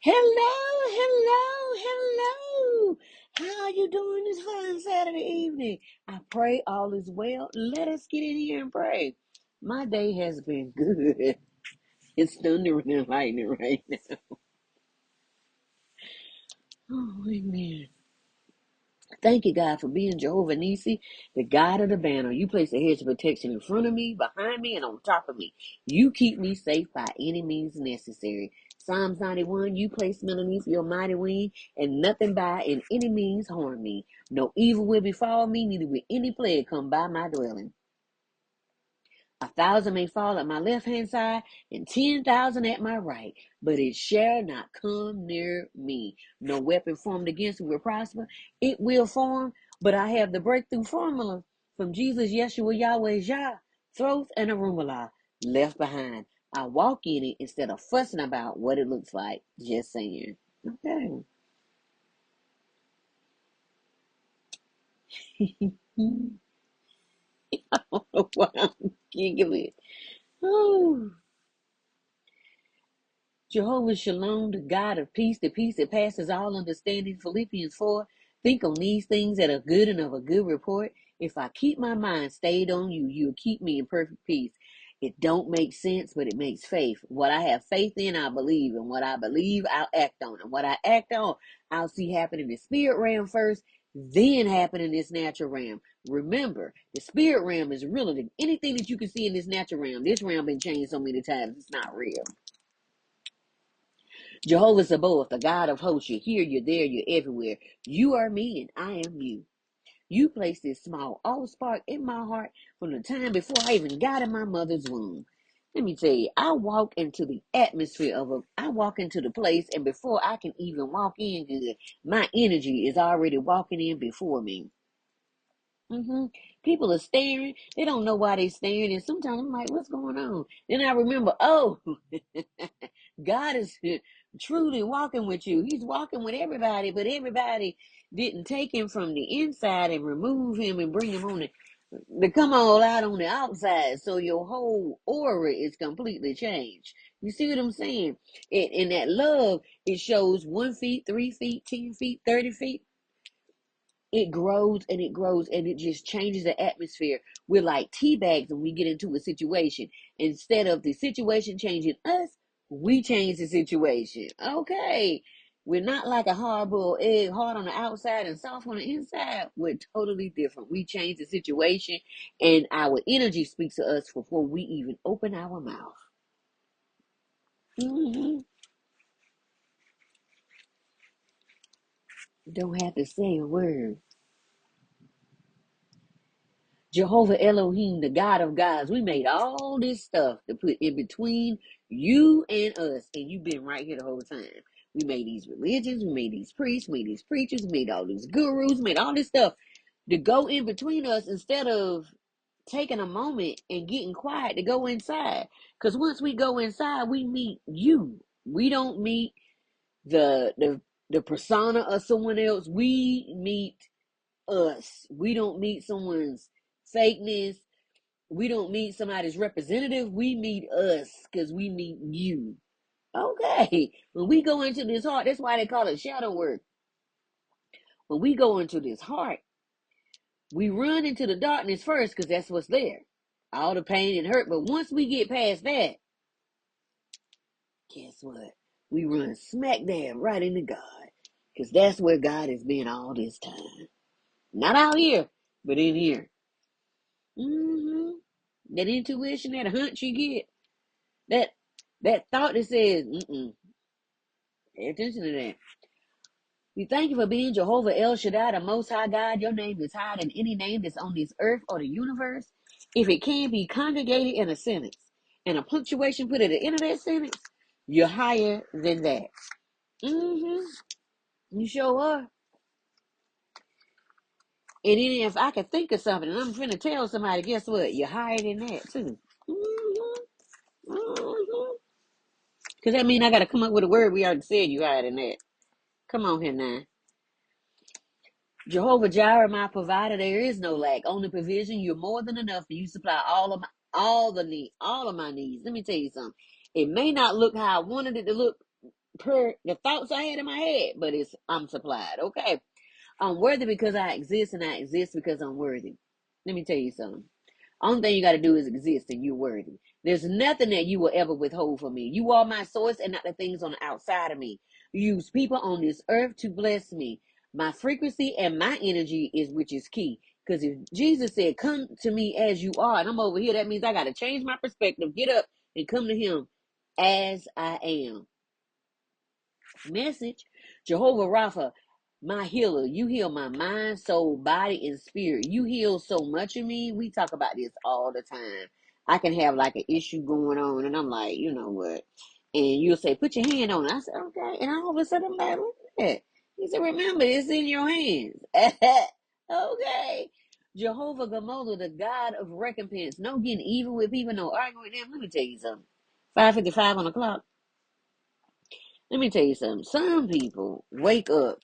Hello, hello, hello. How are you doing this fine Saturday evening? I pray all is well. Let us get in here and pray. My day has been good. It's thundering and lightning right now. Oh, amen. Thank you, God, for being Jehovah Nissi, the God of the banner. You place a hedge of protection in front of me, behind me, and on top of me. You keep me safe by any means necessary. Psalms 91, you place me underneath your mighty wing, and nothing by in any means harm me. No evil will befall me, neither will any plague come by my dwelling. 1,000 may fall at my left hand side, and 10,000 at my right, but it shall not come near me. No weapon formed against me will prosper. It will form, but I have the breakthrough formula from Jesus, Yeshua, Yahweh, Jah, Throth, and Arumala left behind. I walk in it instead of fussing about what it looks like. Just saying. Okay. I don't know why I'm giggling. Oh. Jehovah Shalom, the God of peace, the peace that passes all understanding. Philippians 4. Think on these things that are good and of a good report. If I keep my mind stayed on you, you'll keep me in perfect peace. It don't make sense, but it makes faith. What I have faith in, I believe. And what I believe, I'll act on. And what I act on, I'll see happen in the spirit realm first, then happen in this natural realm. Remember, the spirit realm is realer than anything that you can see in this natural realm. This realm been changed so many times, it's not real. Jehovah Sabaoth, the God of hosts, you're here, you're there, you're everywhere. You are me and I am you. You placed this small all spark in my heart from the time before I even got in my mother's womb. Let me tell you, I walk into the atmosphere I walk into the place, and before I can even walk in good, my energy is already walking in before me. People are staring. They don't know why they're staring. And sometimes I'm like, what's going on? Then I remember, oh, God is truly walking with you. He's walking with everybody, but everybody didn't take him from the inside and remove him and bring him on to come all out on the outside. So your whole aura is completely changed. You see what I'm saying? In that love, it shows 1 feet, 3 feet, 10 feet, 30 feet. It grows and it grows and it just changes the atmosphere. We're like tea bags when we get into a situation. Instead of the situation changing us, we change the situation. Okay. We're not like a hard-boiled egg, hard on the outside and soft on the inside. We're totally different. We change the situation and our energy speaks to us before we even open our mouth. hmm Don't have to say a word. Jehovah Elohim, the God of gods. We made all this stuff to put in between you and us, and you've been right here the whole time. We made these religions, we made these priests, we made these preachers, we made all these gurus, we made all this stuff to go in between us instead of taking a moment and getting quiet to go inside. Because once we go inside, we meet you. We don't meet the persona of someone else. We meet us. We don't meet someone's fakeness. We don't meet somebody's representative. We meet us because we meet you. Okay. When we go into this heart, that's why they call it shadow work. When we go into this heart, we run into the darkness first because that's what's there. All the pain and hurt. But once we get past that, guess what? We run smack dab right into God. Because that's where God has been all this time. Not out here, but in here. hmm That intuition, that hunch you get, that that thought that says, pay attention to that. We thank you for being Jehovah El Shaddai, the Most High God. Your name is higher than any name that's on this earth or the universe. If it can be congregated in a sentence and a punctuation put at the end of that sentence, you're higher than that. hmm You sure are. And then if I could think of something and I'm finna tell somebody, guess what? You're higher than that too. Because that means I got to come up with a word we already said you higher than that. Come on here now. Jehovah Jireh, my provider, there is no lack. Only provision, you're more than enough, and you supply all of my needs. Let me tell you something. It may not look how I wanted it to look per the thoughts I had in my head, but I'm supplied. Okay. I'm worthy because I exist, and I exist because I'm worthy. Let me tell you something. Only thing you got to do is exist, and you're worthy. There's nothing that you will ever withhold from me. You are my source and not the things on the outside of me. You use people on this earth to bless me. My frequency and my energy is which is key. Because if Jesus said, come to me as you are, and I'm over here, that means I got to change my perspective, get up and come to him as I am. Message: Jehovah Rapha, my healer. You heal my mind, soul, body, and spirit. You heal so much of me. We talk about this all the time. I can have like an issue going on, and I'm like, you know what? And you'll say, put your hand on it. I said, okay. And all of a sudden, I'm like, look at that. He said, remember, it's in your hands. Okay. Jehovah Gamola, the God of recompense. No getting even with people, no arguing with them. Let me tell you something. 5:55 on the clock. Let me tell you something. Some people wake up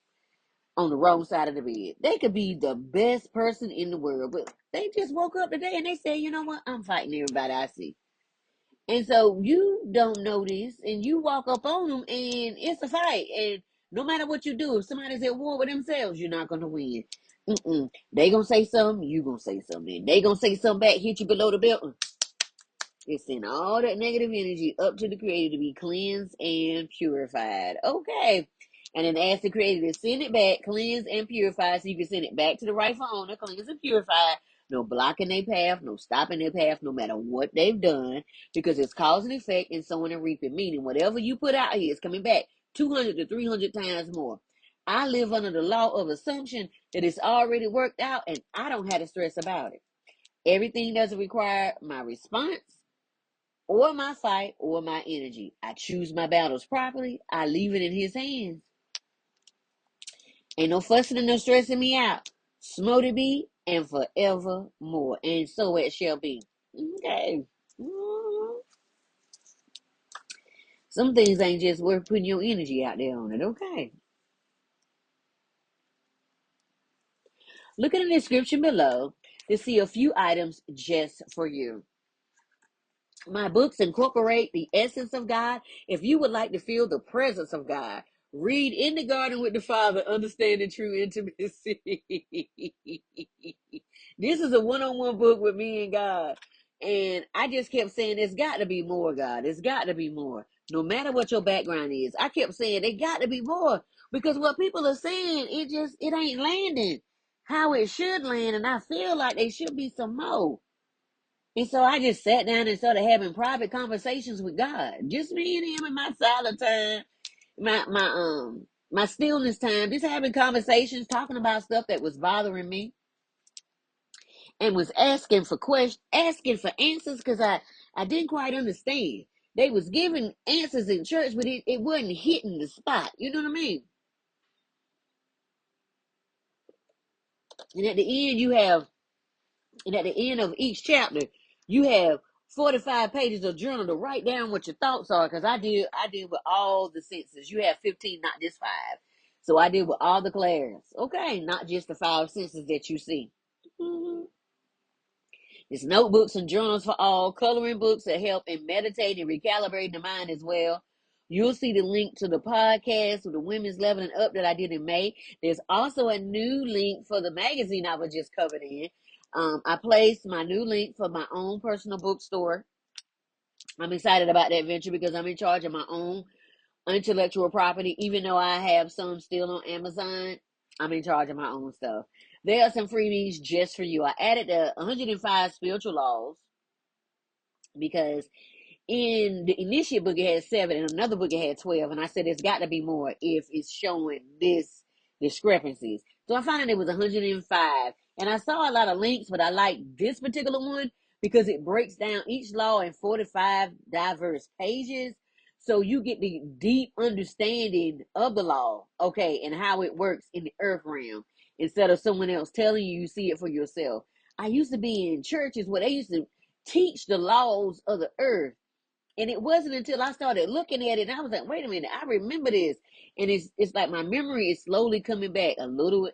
on the wrong side of the bed. They could be the best person in the world, but they just woke up today and they say, you know what? I'm fighting everybody I see. And so you don't know this, and you walk up on them, and it's a fight. And no matter what you do, if somebody's at war with themselves, you're not going to win. They going to say something, you going to say something. They going to say something back, hit you below the belt. It's send all that negative energy up to the Creator to be cleansed and purified. Okay. And then ask the Creator to send it back, cleanse and purify, so you can send it back to the rightful owner, cleanse and purify. No blocking their path, no stopping their path, no matter what they've done, because it's cause and effect and sowing and reaping. Meaning, whatever you put out here is coming back 200 to 300 times more. I live under the law of assumption that it's already worked out, and I don't have to stress about it. Everything doesn't require my response or my fight or my energy. I choose my battles properly. I leave it in his hands. Ain't no fussing and no stressing me out. Smote it be and forevermore. And so it shall be. Okay. Some things ain't just worth putting your energy out there on it. Okay. Look in the description below to see a few items just for you. My books incorporate the essence of God. If you would like to feel the presence of God, read In the Garden with the Father, Understanding True Intimacy. This is a one-on-one book with me and God. And I just kept saying, there's got to be more, God. There's got to be more. No matter what your background is. I kept saying, there got to be more. Because what people are saying, it ain't landing how it should land. And I feel like there should be some more. And so I just sat down and started having private conversations with God. Just me and him in my silent time, my stillness time, just having conversations, talking about stuff that was bothering me, and was asking for questions, asking for answers, because I didn't quite understand. They was giving answers in church, but it wasn't hitting the spot. You know what I mean? And at the end, and at the end of each chapter, you have 45 pages of journal to write down what your thoughts are. Because I did with all the senses. You have 15, not just 5. So I did with all the clairs. Okay, not just the 5 senses that you see. It's notebooks and journals for all, coloring books that help in meditating and recalibrating the mind as well. You'll see the link to the podcast with the Women's Leveling Up that I did in May. There's also a new link for the magazine I was just covered in. I placed my new link for my own personal bookstore. I'm excited about that venture because I'm in charge of my own intellectual property. Even though I have some still on Amazon, I'm in charge of my own stuff. There are some freebies just for you. I added the 105 spiritual laws because in the initial book it had 7, and another book it had 12, and I said it's got to be more if it's showing this discrepancies. So I found it was 105, and I saw a lot of links, but I like this particular one because it breaks down each law in 45 diverse pages, so you get the deep understanding of the law, okay, and how it works in the earth realm instead of someone else telling you. You see it for yourself. I used to be in churches where they used to teach the laws of the earth, and it wasn't until I started looking at it and I was like, wait a minute, I remember this. And it's like my memory is slowly coming back a little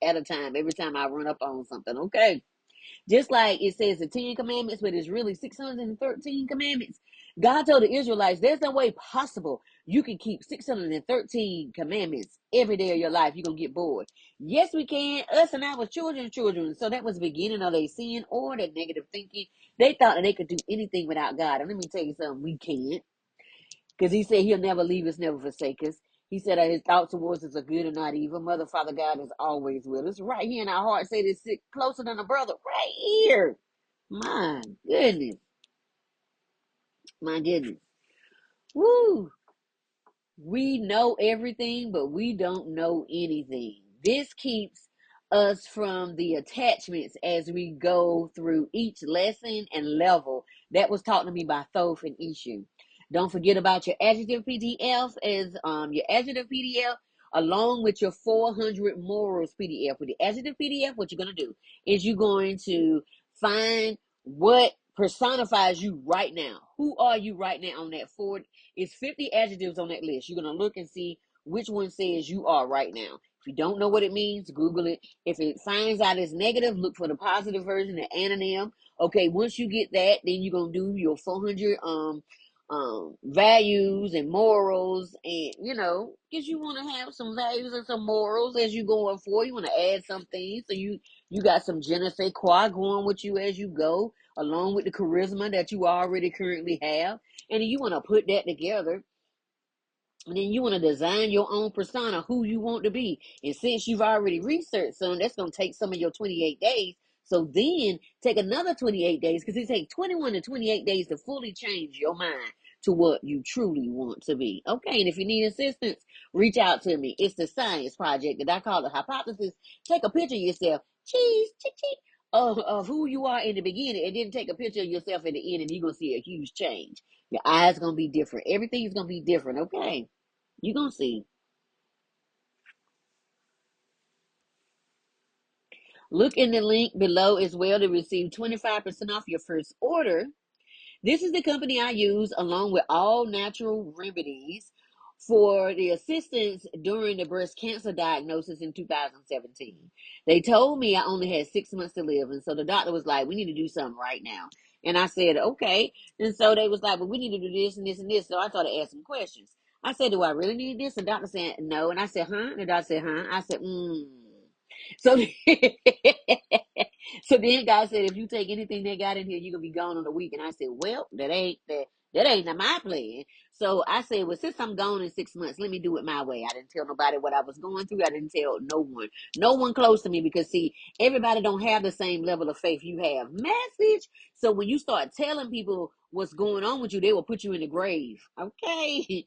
at a time every time I run up on something. Okay. Just like it says the 10 commandments, but it's really 613 commandments. God told the Israelites, there's no way possible you can keep 613 commandments every day of your life. You're going to get bored. Yes, we can. Us and our children. So that was the beginning of their sin or their negative thinking. They thought that they could do anything without God. And let me tell you something, we can't. Because he said he'll never leave us, never forsake us. He said that his thoughts towards us are good and not evil. Mother, Father, God is always with us. Right here in our heart, say this, sit closer than a brother. Right here. My goodness. My goodness. Woo. We know everything, but we don't know anything. This keeps us from the attachments as we go through each lesson and level. That was taught to me by Thoth and Ishu. Don't forget about your adjective PDF as your adjective PDF along with your 400 morals PDF. With the adjective PDF, what you're going to do is you're going to find what personifies you right now. Who are you right now on that four? It's 50 adjectives on that list. You're going to look and see which one says you are right now. If you don't know what it means, Google it. If it finds out it's negative, look for the positive version, the anonym. Okay, once you get that, then you're going to do your 400 values and morals, and because you want to have some values and some morals as you going forward. You want to add some things, so you got some je ne sais quoi going with you as you go, along with the charisma that you already currently have. And then you want to put that together. And then you want to design your own persona, who you want to be. And since you've already researched some, that's going to take some of your 28 days. So then take another 28 days, because it takes 21 to 28 days to fully change your mind to what you truly want to be. Okay, and if you need assistance, reach out to me. It's the science project that I call the hypothesis. Take a picture of yourself. Cheese, cheese, of who you are in the beginning, and then take a picture of yourself in the end, and you're going to see a huge change. Your eyes going to be different. Everything is going to be different, okay? You're going to see. Look in the link below as well to receive 25% off your first order. This is the company I use along with all natural remedies for the assistance during the breast cancer diagnosis in 2017. They told me I only had 6 months to live. And so the doctor was like, we need to do something right now. And I said, okay. And so they was like, well, we need to do this and this and this. So I started asking questions. I said, do I really need this? And the doctor said, no. And I said, huh? And the doctor said, huh? I said, So, so then God said, if you take anything they got in here, you're gonna be gone on a week. And I said, well, that ain't my plan. So I said, well, since I'm gone in 6 months, let me do it my way. I didn't tell nobody what I was going through. I didn't tell no one close to me, because see, everybody don't have the same level of faith you have. Message. So when you start telling people what's going on with you, they will put you in the grave. Okay.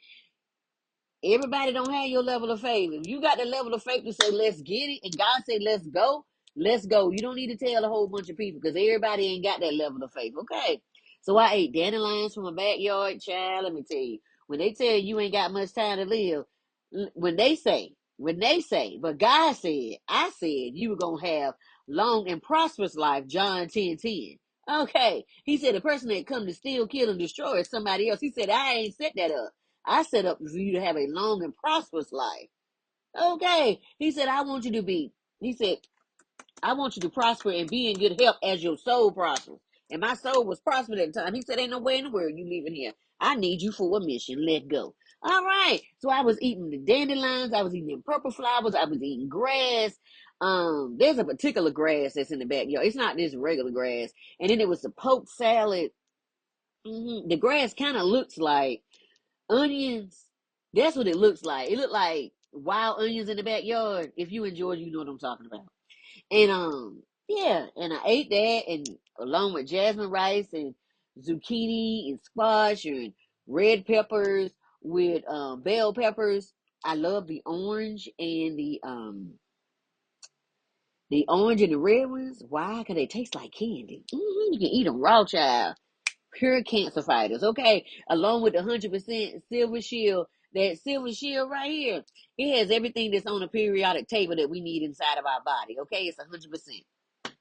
Everybody don't have your level of faith. If you got the level of faith to say, let's get it, and God say, let's go, let's go. You don't need to tell a whole bunch of people, because everybody ain't got that level of faith. Okay. So I ate dandelions from my backyard. Child, let me tell you, when they tell you ain't got much time to live, when they say, but God said, I said, you were going to have long and prosperous life, John 10:10. Okay. He said, the person that come to steal, kill, and destroy is somebody else. He said, I ain't set that up. I set up for you to have a long and prosperous life. Okay. He said, he said, I want you to prosper and be in good health as your soul prospers. And my soul was prospered at the time. He said, ain't no way in the world you leaving here. I need you for a mission. Let go. All right. So I was eating the dandelions. I was eating the purple flowers. I was eating grass. There's a particular grass that's in the backyard. It's not this regular grass. And then it was the poke salad. The grass kind of looks like onions. That's what it looks like. It looked like wild onions in the backyard. If you enjoy, you know what I'm talking about. And yeah, and I ate that, and along with jasmine rice and zucchini and squash and red peppers with bell peppers. I love the orange and the red ones. Why? Because they taste like candy. You can eat them raw, child. Pure cancer fighters, okay? Along with the 100% silver shield. That silver shield right here, it has everything that's on a periodic table that we need inside of our body, okay? It's 100%.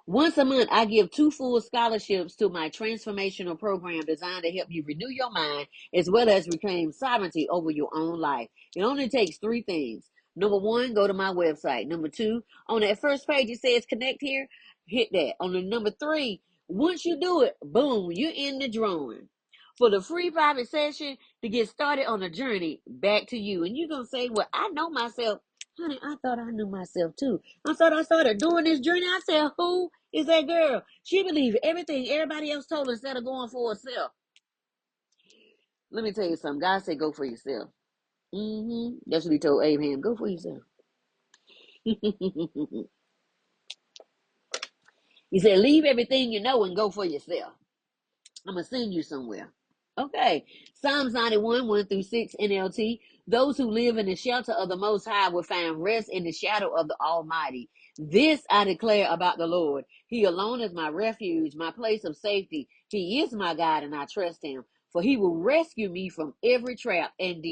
Once a month, I give 2 full scholarships to my transformational program designed to help you renew your mind as well as reclaim sovereignty over your own life. It only takes 3 things. Number 1, go to my website. Number 2, on that first page, it says connect here. Hit that. On the number 3, once you do it, boom, you're in the drawing for the free private session to get started on a journey back to you. And you're going to say, well, I know myself. Honey, I thought I knew myself too. I thought I started doing this journey. I said, who is that girl? She believed everything everybody else told her instead of going for herself. Let me tell you something. God said, go for yourself. That's what he told Abraham. Go for yourself. He said, leave everything you know and go for yourself. I'm going to send you somewhere. Okay. Psalms 91, 1 through 6, NLT. Those who live in the shelter of the Most High will find rest in the shadow of the Almighty. This I declare about the Lord. He alone is my refuge, my place of safety. He is my God, and I trust him. For he will rescue me from every trap, and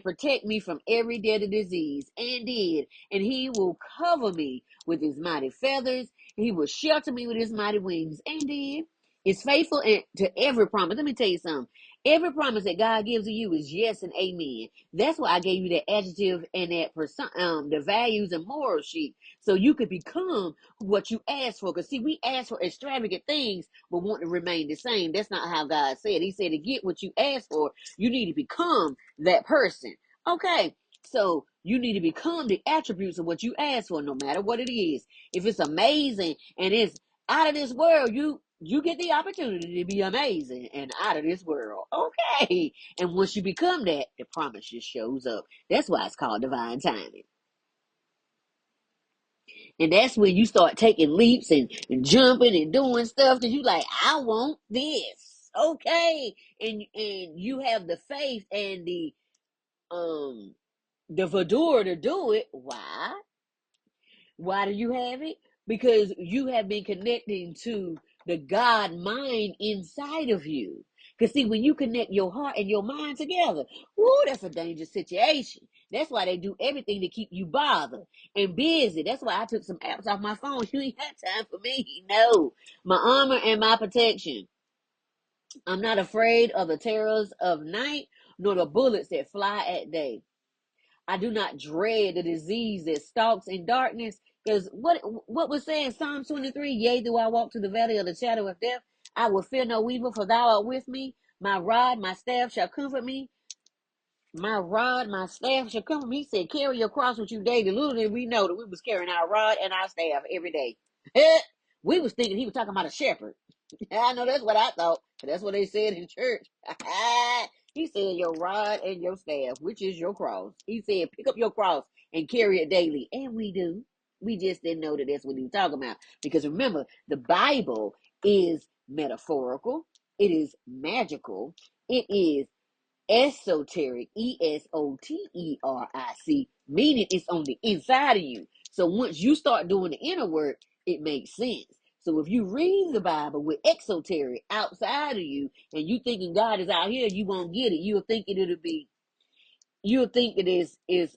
protect me from every deadly disease, and he will cover me with his mighty feathers. He will shelter me with his mighty wings, and is faithful to every promise. Let me tell you something. Every promise that God gives to you is yes and amen. That's why I gave you that adjective and that the values and moral sheet, so you could become what you asked for. Because see, we ask for extravagant things, but want to remain the same. That's not how God said. He said to get what you asked for, you need to become that person. Okay, so you need to become the attributes of what you ask for, no matter what it is. If it's amazing and it's out of this world, you get the opportunity to be amazing and out of this world. Okay. And once you become that, the promise just shows up. That's why it's called divine timing. And that's when you start taking leaps and jumping and doing stuff that you like, I want this. Okay. And you have the faith and the verdure to do it. Why? Why do you have it? Because you have been connecting to the God mind inside of you. Because see, when you connect your heart and your mind together, whoo, that's a dangerous situation. That's why they do everything to keep you bothered and busy. That's why I took some apps off my phone. You ain't got time for me. No. My armor and my protection. I'm not afraid of the terrors of night, nor the bullets that fly at day. I do not dread the disease that stalks in darkness. Because what was saying Psalm 23, yea, do I walk through the valley of the shadow of death, I will fear no evil, for thou art with me. My rod, my staff shall comfort me. My rod, my staff shall comfort me. He said, carry your cross with you daily. Little did we know that we was carrying our rod and our staff every day. We was thinking he was talking about a shepherd. I know that's what I thought. That's what they said in church. He said your rod and your staff, which is your cross. He said pick up your cross and carry it daily. And we do. We just didn't know that that's what he was talking about. Because remember, the Bible is metaphorical. It is magical. It is esoteric, esoteric, meaning it's on the inside of you. So once you start doing the inner work, it makes sense. So if you read the Bible with exoteric outside of you and you thinking God is out here, you won't get it. You'll think it is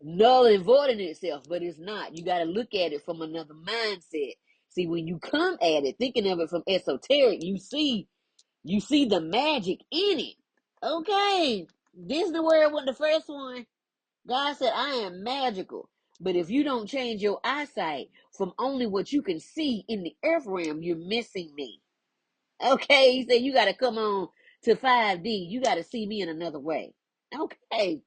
null and void in itself, but it's not. You got to look at it from another mindset. See, when you come at it thinking of it from esoteric, you see the magic in it. Okay. Disney World was the first one. God said, I am magical. But if you don't change your eyesight from only what you can see in the earth realm, you're missing me. Okay. He said, you got to come on to 5D. You got to see me in another way. Okay.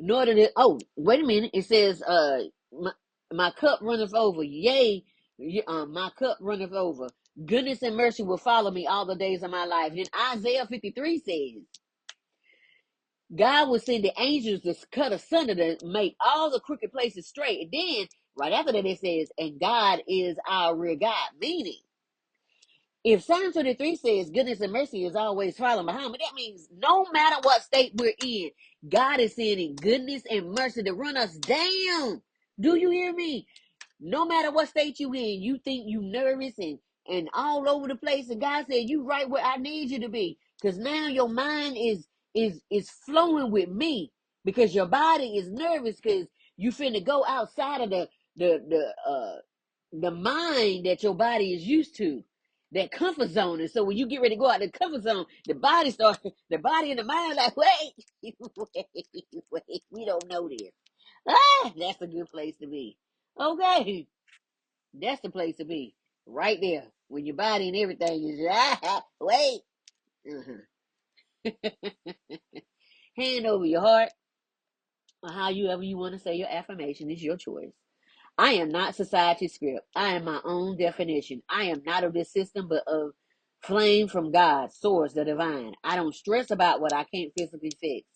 Nor did it. Oh, wait a minute. It says, my cup runneth over. Yea, my cup runneth over. Goodness and mercy will follow me all the days of my life. And Isaiah 53 says, God will send the angels to cut asunder to make all the crooked places straight. And then, right after that, it says, and God is our real God. Meaning, if Psalm 23 says goodness and mercy is always following behind me, that means no matter what state we're in, God is sending goodness and mercy to run us down. Do you hear me? No matter what state you in, you think you nervous and all over the place, and God said you right where I need you to be, because now your mind is flowing with me, because your body is nervous because you finna go outside of the mind that your body is used to, that comfort zone. And so when you get ready to go out the comfort zone, the body and the mind like, wait, wait, we don't know this. That's a good place to be. Okay, that's the place to be. Right there. When your body and everything is, wait. Uh-huh. Hand over your heart, or however you want to say your affirmation is your choice. I am not society script. I am my own definition. I am not of this system, but of flame from God, source, the divine. I don't stress about what I can't physically fix.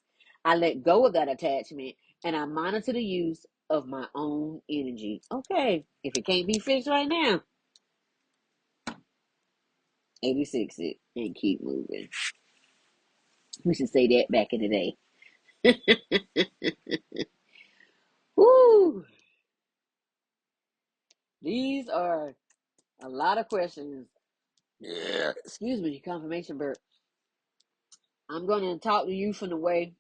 I let go of that attachment and I monitor the use of my own energy. Okay, if it can't be fixed right now, 86 it and keep moving. We should say that back in the day. Woo! These are a lot of questions. Yeah. Excuse me, confirmation burp. I'm going to talk to you from the way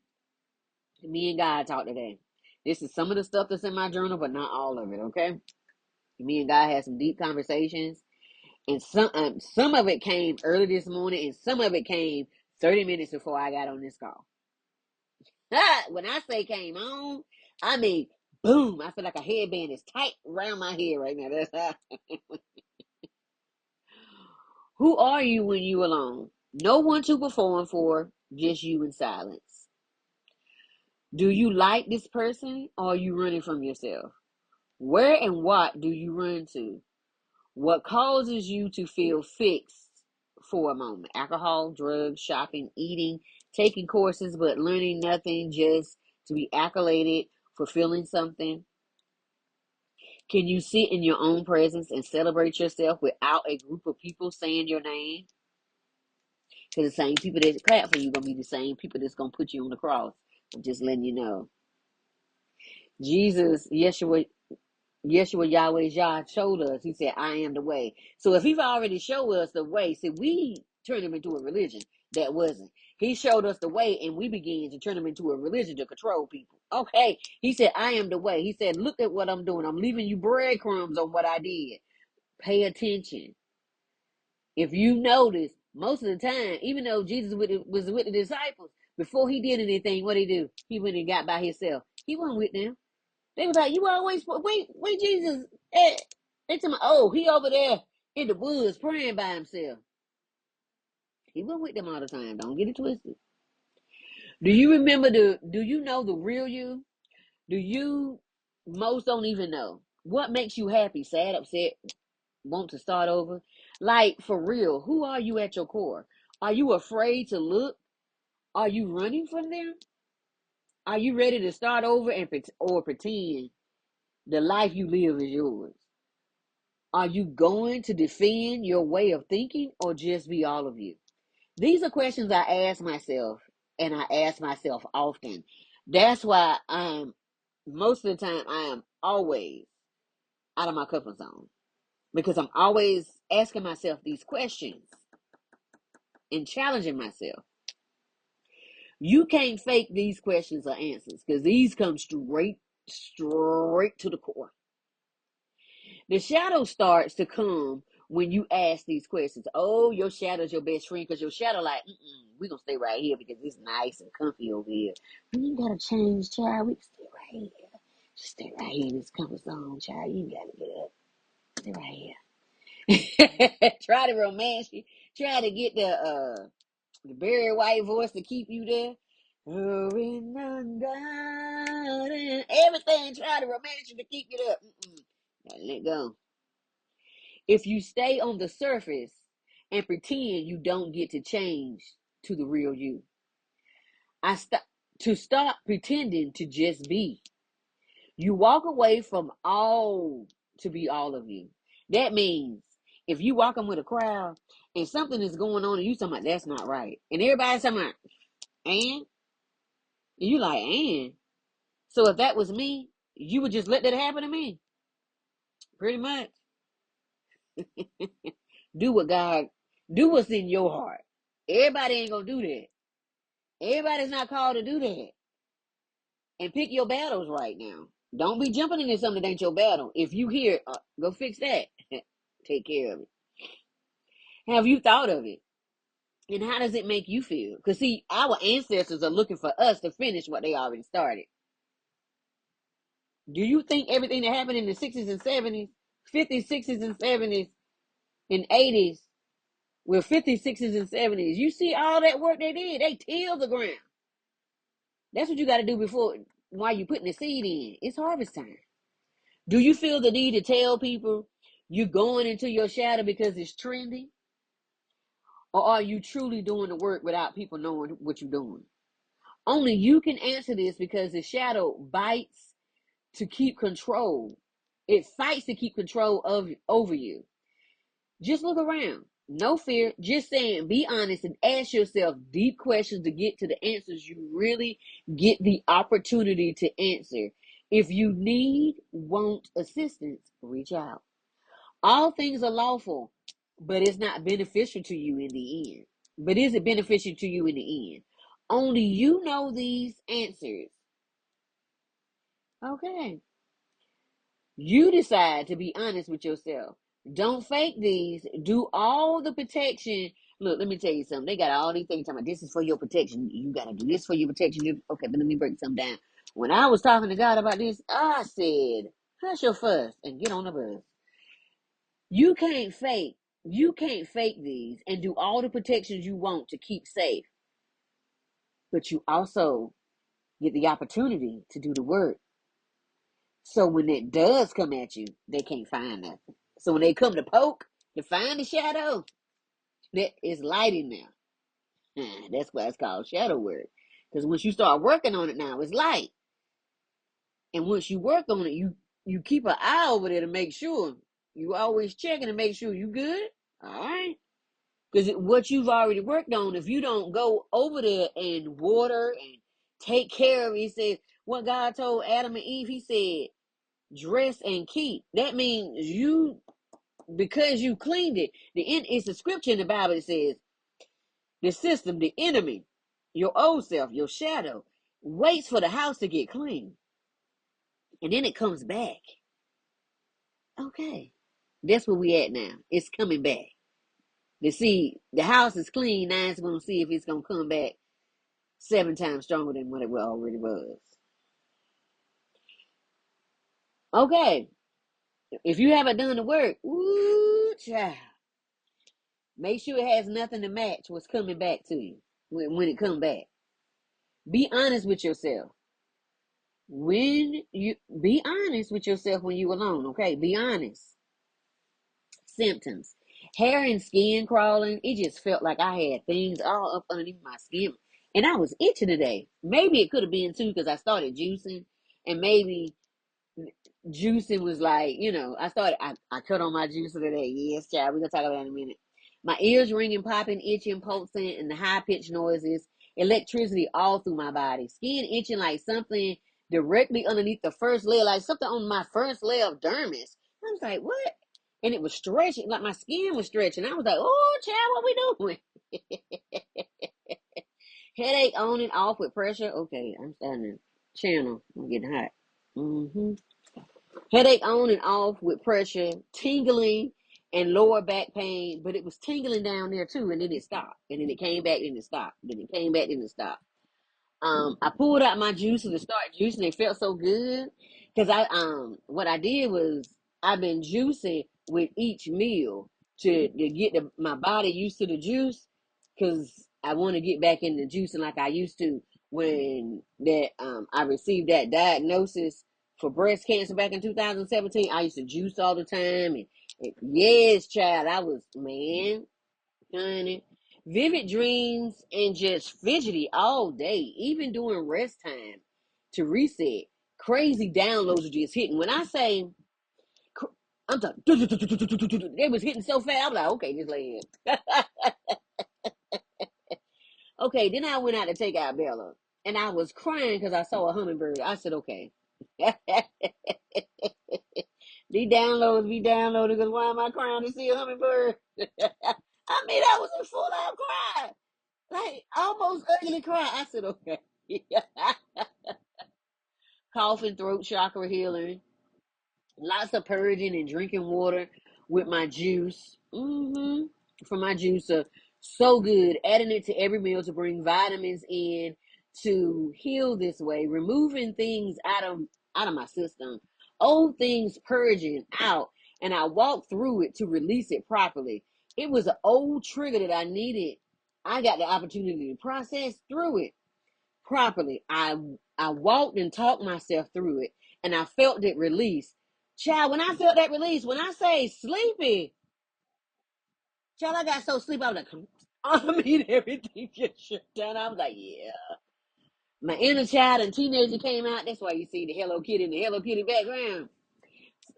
me and God talk today. This is some of the stuff that's in my journal, but not all of it, okay? Me and God had some deep conversations, and some of it came early this morning, and some of it came 30 minutes before I got on this call. When I say came on, I mean, boom. I feel like a headband is tight around my head right now. That's how. Who are you when you alone? No one to perform for, just you in silence. Do you like this person or are you running from yourself? Where and what do you run to? What causes you to feel fixed for a moment? Alcohol, drugs, shopping, eating, taking courses, but learning nothing just to be accoladed for feeling something. Can you sit in your own presence and celebrate yourself without a group of people saying your name? Because the same people that clap for you going to be the same people that's going to put you on the cross. I'm just letting you know. Jesus, Yeshua Yahweh Yah showed us. He said, I am the way. So if he's already showed us the way, see, we turned him into a religion that wasn't. He showed us the way and we began to turn him into a religion to control people. Okay. He said, I am the way. He said, look at what I'm doing. I'm leaving you breadcrumbs on what I did. Pay attention. If you notice, most of the time, even though Jesus was with the disciples, before he did anything, what did he do? He went and got by himself. He wasn't with them. They was like, you always, wait, Jesus at? They tell me, oh, he over there in the woods praying by himself. He wasn't with them all the time. Don't get it twisted. Do you know the real you? Do you, most don't even know. What makes you happy, sad, upset, want to start over? Like, for real, who are you at your core? Are you afraid to look? Are you running from them? Are you ready to start over or pretend the life you live is yours? Are you going to defend your way of thinking or just be all of you? These are questions I ask myself, and I ask myself often. That's why most of the time, I am always out of my comfort zone because I'm always asking myself these questions and challenging myself. You can't fake these questions or answers because these come straight to the core. The shadow starts to come when you ask these questions. Oh, your shadow's your best friend because your shadow like, we're going to stay right here because it's nice and comfy over here. We ain't got to change, child. We can stay right here. Just stay right here in this comfort zone, child. You ain't got to get up. Stay right here. Try to romance you. Try to get the Barry White voice to keep you there. Hurrying undone and everything. Try to romance you to keep you up. Gotta let go. If you stay on the surface and pretend you don't get to change to the real you, to stop pretending to just be. You walk away from all to be all of you. That means if you walking with a crowd and something is going on and you talking about that's not right, and everybody's talking about and you like and so if that was me, you would just let that happen to me, pretty much. Do what God, do what's in your heart. Everybody ain't gonna do that. Everybody's not called to do that. And pick your battles right now. Don't be jumping into something that ain't your battle. If you hear, go fix that. Take care of it. Have you thought of it? And how does it make you feel? Because see, our ancestors are looking for us to finish what they already started. Do you think everything that happened in the 60s and 70s, 50s, 60s, and 70s in 80s with 50s, 60s, and 70s. You see all that work they did. They tilled the ground. That's what you got to do before, while you putting the seed in. It's harvest time. Do you feel the need to tell people you're going into your shadow because it's trendy? Or are you truly doing the work without people knowing what you're doing? Only you can answer this, because the shadow bites to keep control. It fights to keep control of over you. Just look around. No fear. Just saying, be honest and ask yourself deep questions to get to the answers you really get the opportunity to answer. If you want assistance, reach out. All things are lawful, but it's not beneficial to you in the end. But is it beneficial to you in the end? Only you know these answers. Okay. You decide to be honest with yourself. Don't fake these. Do all the protection. Look, let me tell you something. They got all these things talking about this is for your protection. You got to do this for your protection. Okay, but let me break something down. When I was talking to God about this, I said, hush your fuss and get on the bus. You can't fake. You can't fake these and do all the protections you want to keep safe. But you also get the opportunity to do the work. So when it does come at you, they can't find nothing. So when they come to poke to find the shadow, that is light in there. That's why it's called shadow work. Because once you start working on it now, it's light. And once you work on it, you keep an eye over there to make sure. You always checking to make sure you good. All right. Because what you've already worked on, if you don't go over there and water and take care of it, he says, what God told Adam and Eve, he said, dress and keep. That means because you cleaned it. It's a scripture in the Bible that says, the system, the enemy, your old self, your shadow, waits for the house to get clean. And then it comes back. Okay. That's where we at now. It's coming back. To see, the house is clean, now it's going to see if it's going to come back 7 times stronger than what it already was. Okay. If you haven't done the work, ooh, child, make sure it has nothing to match what's coming back to you when it come back. Be honest with yourself. Be honest with yourself when you alone, okay? Be honest. Symptoms. Hair and skin crawling. It just felt like I had things all up underneath my skin. And I was itching today. Maybe it could have been too because I started juicing. And maybe juicing was like, I cut on my juicer today. Yes, child. We're going to talk about it in a minute. My ears ringing, popping, itching, pulsing, and the high-pitched noises. Electricity all through my body. Skin itching like something directly underneath the first layer, like something on my first layer of dermis. I was like, what? And it was stretching, like my skin was stretching. I was like, oh, child, what we doing? Headache on and off with pressure. Okay, I'm starting to channel. I'm getting hot. Headache on and off with pressure, tingling, and lower back pain. But it was tingling down there too, and then it stopped. And then it came back, then it stopped. Then it came back, then it stopped. I pulled out my juicer to start juicing. It felt so good because what I did was I've been juicing with each meal to get my body used to the juice because I want to get back into juicing like I used to when I received that diagnosis for breast cancer back in 2017. I used to juice all the time and yes, child, I was honey. Vivid dreams and just fidgety all day, even during rest time to reset. Crazy downloads are just hitting. When I say, I'm talking, they was hitting so fast, I was like, okay, just lay in. Okay, then I went out to take out Bella, and I was crying because I saw a hummingbird. I said, okay. These downloads be downloaded because why am I crying to see a hummingbird? I was in full out cry. Like almost ugly cry. I said, okay. Coughing, throat chakra healing, lots of purging and drinking water with my juice. From my juicer. So good. Adding it to every meal to bring vitamins in to heal this way. Removing things out of my system. Old things purging out. and I walked through it to release it properly. It was an old trigger that I needed. I got the opportunity to process through it properly. I walked and talked myself through it, and I felt it release. Child, when I felt that release, when I say sleepy, child, I got so sleepy. I was like, I mean, everything just shut down. I was like, yeah. My inner child and teenager came out. That's why you see the Hello Kitty in the Hello Kitty background.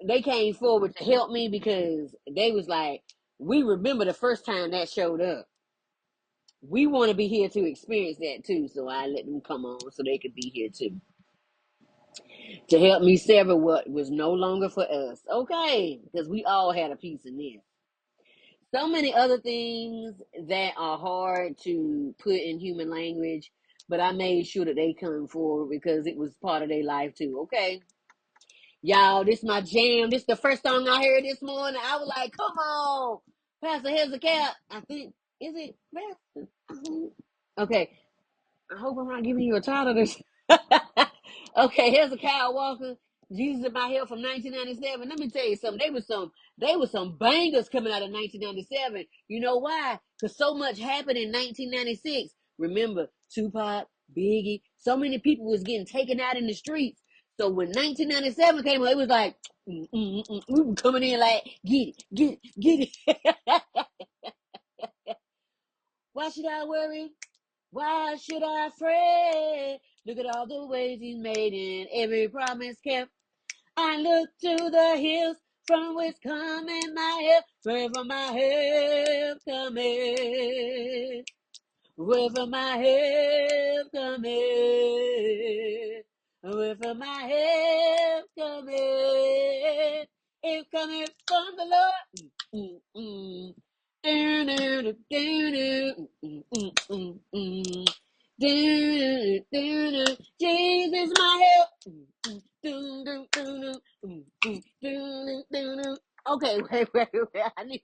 They came forward to help me because they was like, we remember the first time that showed up. We want to be here to experience that too. So I let them come on so they could be here too. To help me sever what was no longer for us. Okay, because we all had a piece in this. So many other things that are hard to put in human language, but I made sure that they come forward because it was part of their life too. Okay. Y'all, this my jam. This the first song I heard this morning. I was like, come on. Pastor Hezekiah. I think, is it Pastor? Okay. I hope I'm not giving you a title this. Okay, Hezekiah Walker, Jesus in My Help from 1997. Let me tell you something. They were some bangers coming out of 1997. You know why? Because so much happened in 1996. Remember, Tupac, Biggie, so many people was getting taken out in the streets. So when 1997 came, it was like, we were coming in like, get it, get it, get it. Why should I worry? Why should I fret? Look at all the ways he's made and every promise kept. I look to the hills from which cometh my help. Wherever my help cometh. Wherever my help cometh. Wherever my help cometh. It cometh from the Lord. Mm-mm. Jesus, my help. Okay, wait. I need.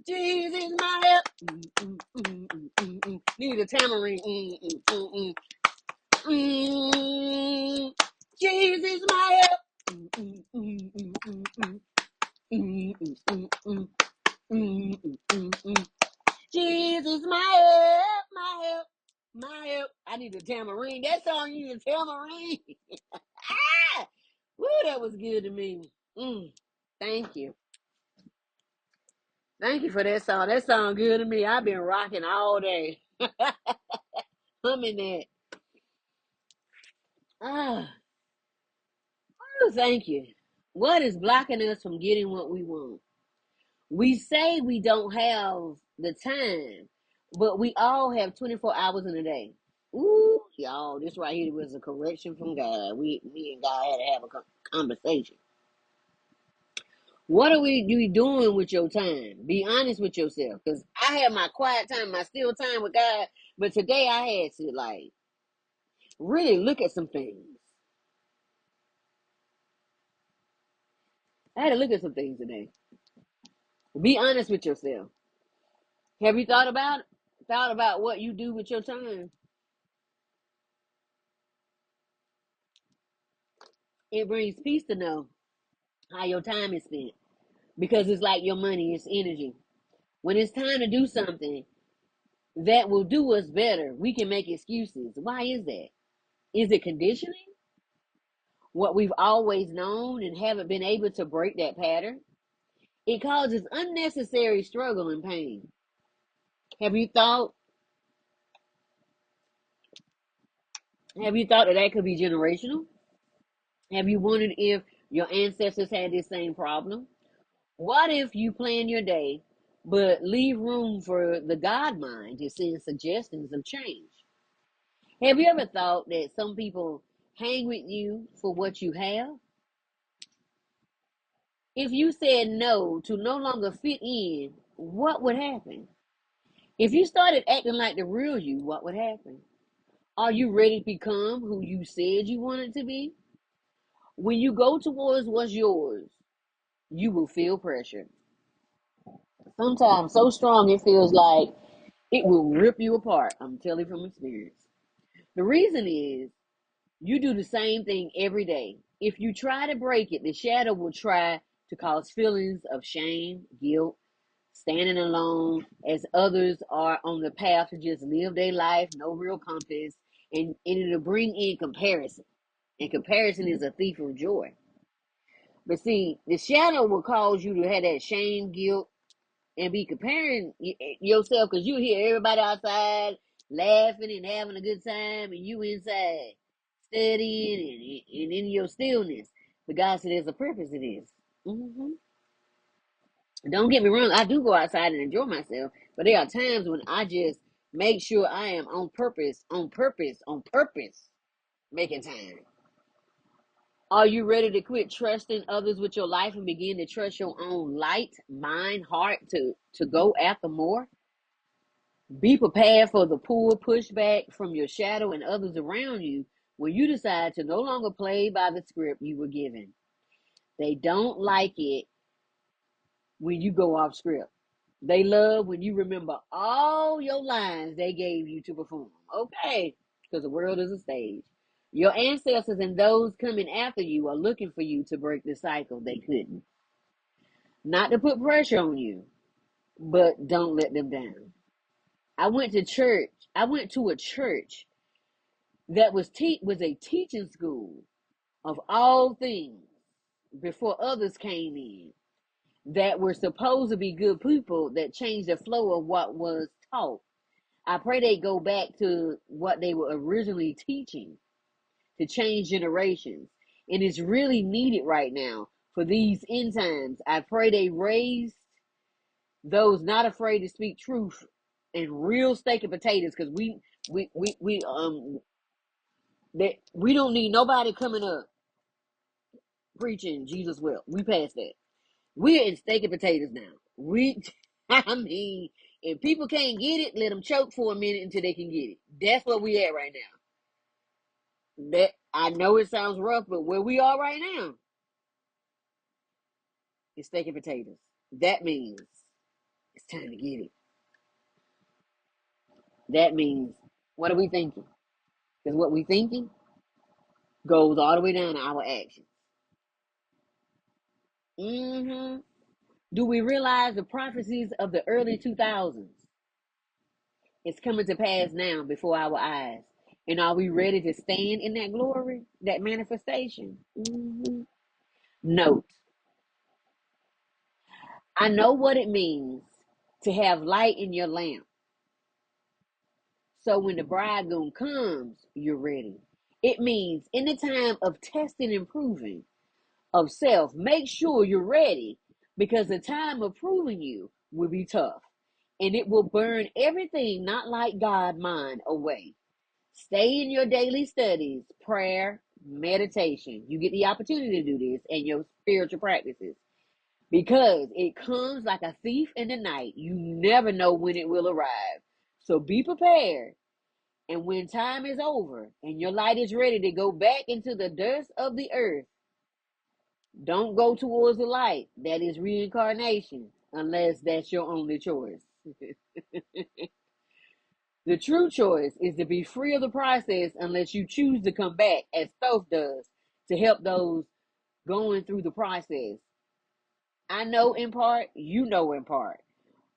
Jesus, my help. Need a tambourine. Jesus, my help. Jesus, my help, my help, my help. I need a tambourine. That song, you need a tambourine. Ah! Woo, that was good to me. Thank you. Thank you for that song. That song good to me. I've been rocking all day. Humming that. Ah, thank you. What is blocking us from getting what we want? We say we don't have the time, but we all have 24 hours in a day. Ooh, y'all, this right here was a correction from God. Me and God had to have a conversation. What are you doing with your time? Be honest with yourself. Because I had my quiet time, my still time with God, but today I had to, like, really look at some things. I had to look at some things today. Be honest with yourself. Have you thought about what you do with your time? It brings peace to know how your time is spent because it's like your money, it's energy. When it's time to do something that will do us better, we can make excuses. Why is that? Is it conditioning? What we've always known and haven't been able to break that pattern? It causes unnecessary struggle and pain. Have you thought have you thought that that could be generational? Have you wondered if your ancestors had this same problem? What if you plan your day, but leave room for the God mind to send suggestions of change? Have you ever thought that some people hang with you for what you have? If you said no to no longer fit in, what would happen? If you started acting like the real you, what would happen? Are you ready to become who you said you wanted to be? When you go towards what's yours, you will feel pressure. Sometimes so strong it feels like it will rip you apart. I'm telling you from experience. The reason is you do the same thing every day. If you try to break it, the shadow will try to cause feelings of shame, guilt, standing alone as others are on the path to just live their life, no real compass, and it'll bring in comparison. And comparison is a thief of joy. But see, the shadow will cause you to have that shame, guilt, and be comparing yourself because you hear everybody outside laughing and having a good time, and you inside studying and in your stillness. But God said there's a purpose to this. Mm-hmm. Don't get me wrong, I do go outside and enjoy myself, but there are times when I just make sure I am on purpose, on purpose, on purpose, making time. Are you ready to quit trusting others with your life and begin to trust your own light, mind, heart to go after more? Be prepared for the pull, pushback from your shadow and others around you when you decide to no longer play by the script you were given. They don't like it when you go off script. They love when you remember all your lines they gave you to perform. Okay, because the world is a stage. Your ancestors and those coming after you are looking for you to break the cycle they couldn't. Not to put pressure on you, but don't let them down. I went to church. I went to a church that was a teaching school of all things before others came in that were supposed to be good people that changed the flow of what was taught. I pray they go back to what they were originally teaching to change generations. And it's really needed right now for these end times. I pray they raise those not afraid to speak truth and real steak and potatoes because we that we don't need nobody coming up preaching Jesus will. We passed that. We're in steak and potatoes now. I mean, if people can't get it, let them choke for a minute until they can get it. That's where we at right now. That I know it sounds rough, but where we are right now is steak and potatoes. That means it's time to get it. That means what are we thinking? Because what we thinking goes all the way down to our actions. Mm-hmm. Do we realize the prophecies of the early 2000s? It's coming to pass now before our eyes. And are we ready to stand in that glory, that manifestation? Mm-hmm. Note, I know what it means to have light in your lamp. So when the bridegroom comes, you're ready. It means in the time of testing and proving of self, make sure you're ready because the time of proving you will be tough and it will burn everything not like God mind away. Stay in your daily studies, prayer, meditation. You get the opportunity to do this and your spiritual practices because it comes like a thief in the night. You never know when it will arrive. So be prepared. And when time is over and your light is ready to go back into the dust of the earth, don't go towards the light. That is reincarnation, unless that's your only choice. The true choice is to be free of the process unless you choose to come back, as Thoth does, to help those going through the process. I know in part, you know in part.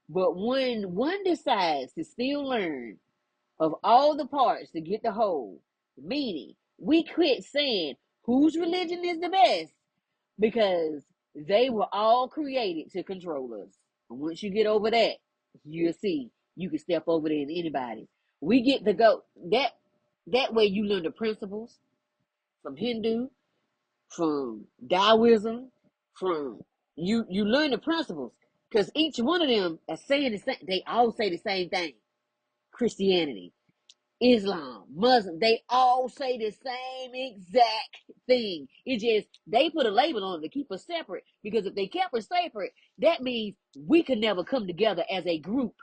But when one decides to still learn of all the parts to get the whole, meaning we quit saying whose religion is the best because they were all created to control us. And once you get over that, you'll see you can step over there in anybody. We get to go that way you learn the principles from Hindu, from Taoism, from you learn the principles because each one of them are saying the same. They all say the same thing. Christianity, Islam, Muslim, they all say the same exact thing. It just they put a label on it to keep us separate because if they kept us separate, that means we could never come together as a group.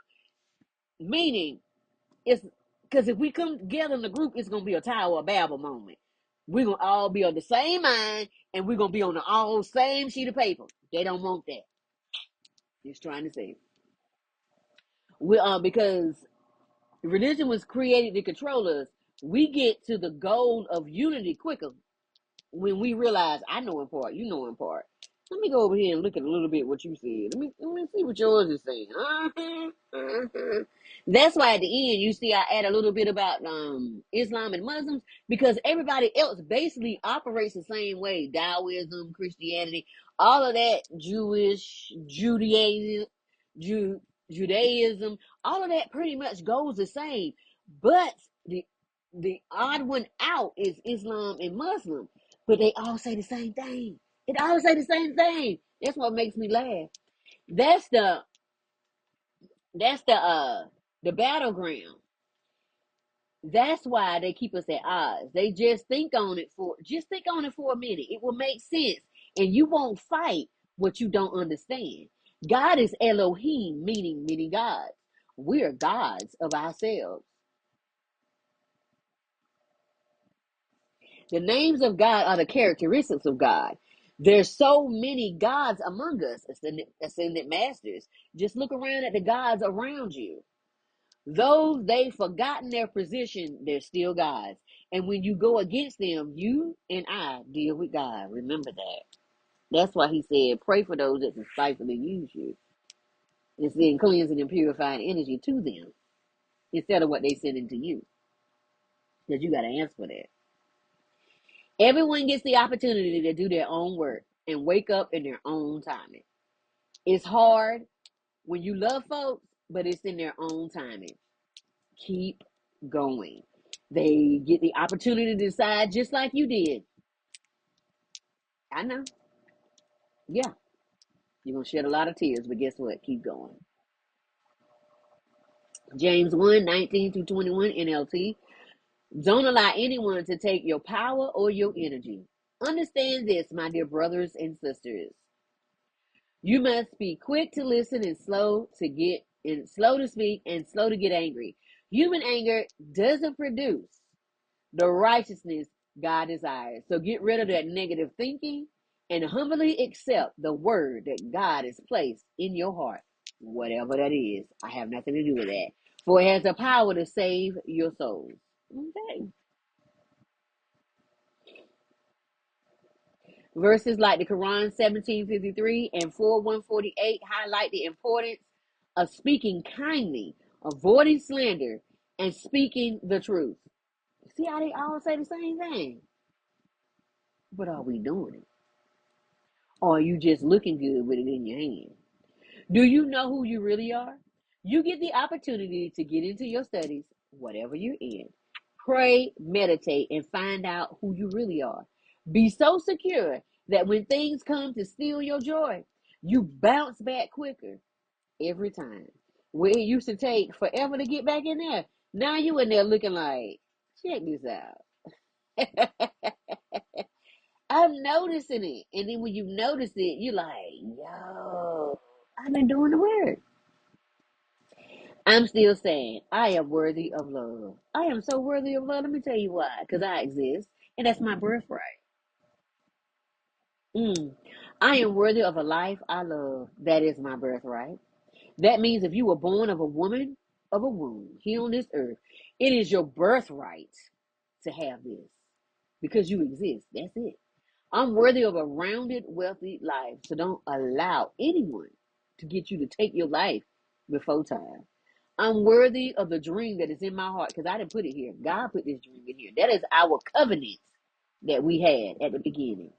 Meaning, it's because if we come together in a group, it's gonna be a Tower of Babel moment. We're gonna all be on the same mind and we're gonna be on the all same sheet of paper. They don't want that. Just trying to say. We because religion was created to control us. We get to the goal of unity quicker when we realize I know in part, you know in part. Let me go over here and look at a little bit what you said. Let me see what yours is saying. That's why at the end you see I add a little bit about Islam and Muslims because everybody else basically operates the same way. Taoism, Christianity, all of that, Ju- Judaism, all of that pretty much goes the same. But the odd one out is Islam and Muslim, but they all say the same thing. It all say the same thing. That's what makes me laugh. That's the battleground. That's why they keep us at odds. They just think on it for a minute. It will make sense. And you won't fight what you don't understand. God is Elohim, meaning many gods. We're gods of ourselves. The names of God are the characteristics of God. There's so many gods among us, ascended masters. Just look around at the gods around you. Though they've forgotten their position, they're still gods. And when you go against them, you and I deal with God. Remember that. That's why he said, pray for those that despitefully use you. And send cleansing and purifying energy to them instead of what they send into you. Because you got to answer for that. Everyone gets the opportunity to do their own work and wake up in their own timing. It's hard when you love folks, but it's in their own timing. Keep going. They get the opportunity to decide just like you did. I know. Yeah. You're going to shed a lot of tears, but guess what? Keep going. James 1:19 through 21 NLT. Don't allow anyone to take your power or your energy. Understand this, my dear brothers and sisters. You must be quick to listen and slow to speak and slow to get angry. Human anger doesn't produce the righteousness God desires. So get rid of that negative thinking and humbly accept the word that God has placed in your heart. Whatever that is, I have nothing to do with that. For it has the power to save your souls. Okay. Verses like the Quran 17:53 and 4:148 highlight the importance of speaking kindly, avoiding slander, and speaking the truth. See how they all say the same thing? But are we doing it? Or are you just looking good with it in your hand? Do you know who you really are? You get the opportunity to get into your studies, whatever you're in. Pray, meditate, and find out who you really are. Be so secure that when things come to steal your joy, you bounce back quicker every time. Where it used to take forever to get back in there, now you in there looking like, check this out. I'm noticing it. And then when you notice it, you're like, yo, I've been doing the work. I'm still saying, I am worthy of love. I am so worthy of love. Let me tell you why. Because I exist. And that's my birthright. Mm. I am worthy of a life I love. That is my birthright. That means if you were born of a woman of a womb here on this earth, it is your birthright to have this. Because you exist. That's it. I'm worthy of a rounded, wealthy life. So don't allow anyone to get you to take your life before time. I'm worthy of the dream that is in my heart because I didn't put it here. God put this dream in here. That is our covenant that we had at the beginning.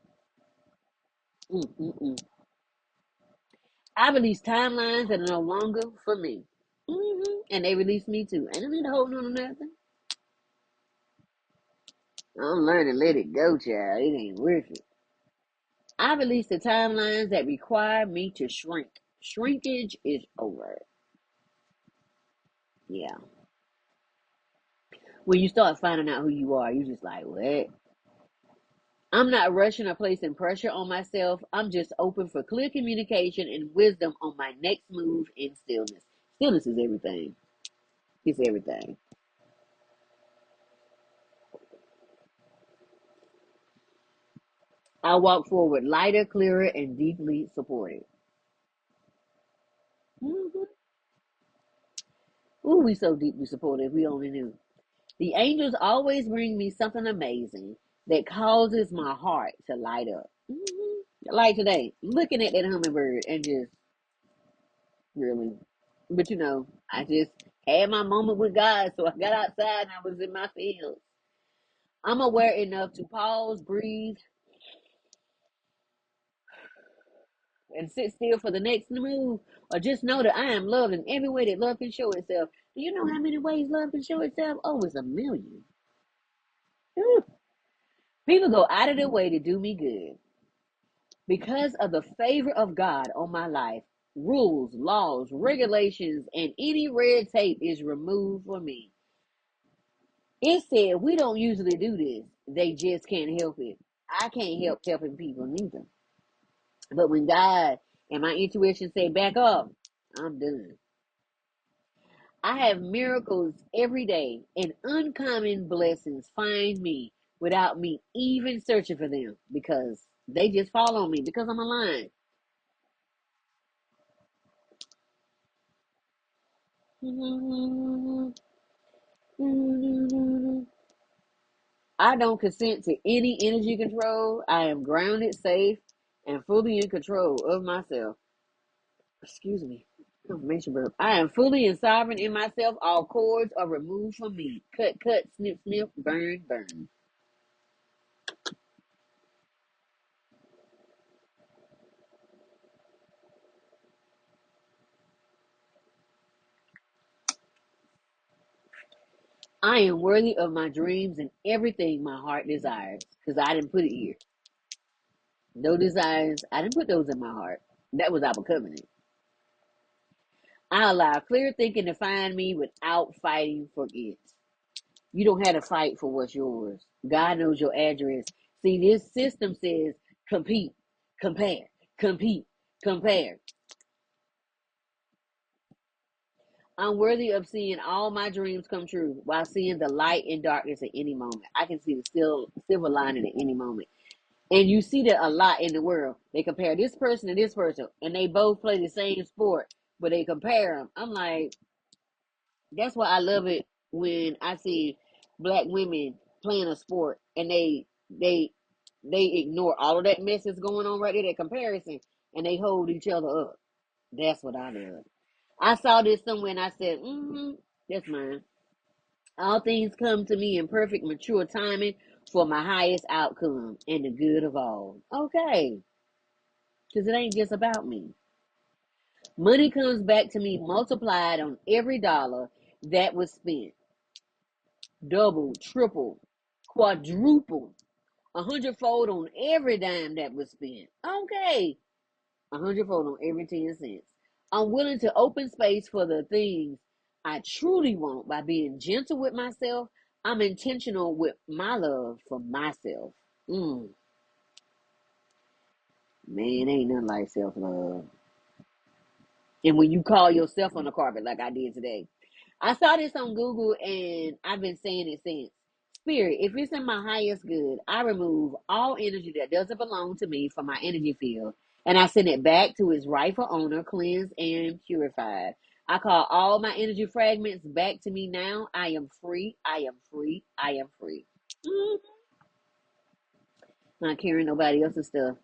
Mm-mm-mm. I release timelines that are no longer for me. And they release me too. I don't need to hold on to nothing. I'm learning to let it go, child. It ain't worth it. I release the timelines that require me to shrink. Shrinkage is over. Yeah. When you start finding out who you are, you just like, what? I'm not rushing or placing pressure on myself. I'm just open for clear communication and wisdom on my next move in stillness. Stillness is everything. It's everything. I walk forward lighter, clearer, and deeply supported. Mm-hmm. Ooh, we so deeply supported. We only knew. The angels always bring me something amazing that causes my heart to light up. Like today, looking at that hummingbird and just really, but I just had my moment with God, so I got outside and I was in my fields. I'm aware enough to pause, breathe, and sit still for the next move, or just know that I am loved in every way that love can show itself. Do you know how many ways love can show itself? Oh, it's a million. Whew. People go out of their way to do me good. Because of the favor of God on my life, rules, laws, regulations, and any red tape is removed for me. It said we don't usually do this. They just can't help it. I can't help helping people neither. But when God and my intuition say back up, I'm done. I have miracles every day, and uncommon blessings find me without me even searching for them because they just fall on me because I'm aligned. I don't consent to any energy control. I am grounded, safe, and fully in control of myself. Excuse me. Confirmation burp. I am fully and sovereign in myself. All cords are removed from me. Cut, cut, snip, snip, burn, burn. I am worthy of my dreams and everything my heart desires. Because I didn't put it here. No desires. I didn't put those in my heart. That was our covenant. I allow clear thinking to find me without fighting for it. You don't have to fight for what's yours. God knows your address. See, this system says compete, compare, compete, compare. I'm worthy of seeing all my dreams come true while seeing the light and darkness at any moment. I can see the silver lining at any moment. And you see that a lot in the world. They compare this person to this person, and they both play the same sport, but they compare them. I'm like, that's why I love it when I see black women playing a sport and they they ignore all of that mess that's going on right there, that comparison, and they hold each other up. That's what I love. I saw this somewhere and I said, that's mine. All things come to me in perfect, mature timing for my highest outcome and the good of all. Okay, because it ain't just about me. Money comes back to me multiplied on every dollar that was spent, double, triple, quadruple, 100-fold on every dime that was spent. Okay, 100-fold on every 10 cents. I'm willing to open space for the things I truly want by being gentle with myself. I'm intentional with my love for myself. Mm, man, ain't nothing like self love. And when you call yourself on the carpet like I did today, I saw this on Google and I've been saying it since. Spirit, if it's in my highest good, I remove all energy that doesn't belong to me from my energy field and I send it back to its rightful owner, cleansed and purified. I call all my energy fragments back to me now. I am free. I am free. I am free. Mm, not carrying nobody else's stuff.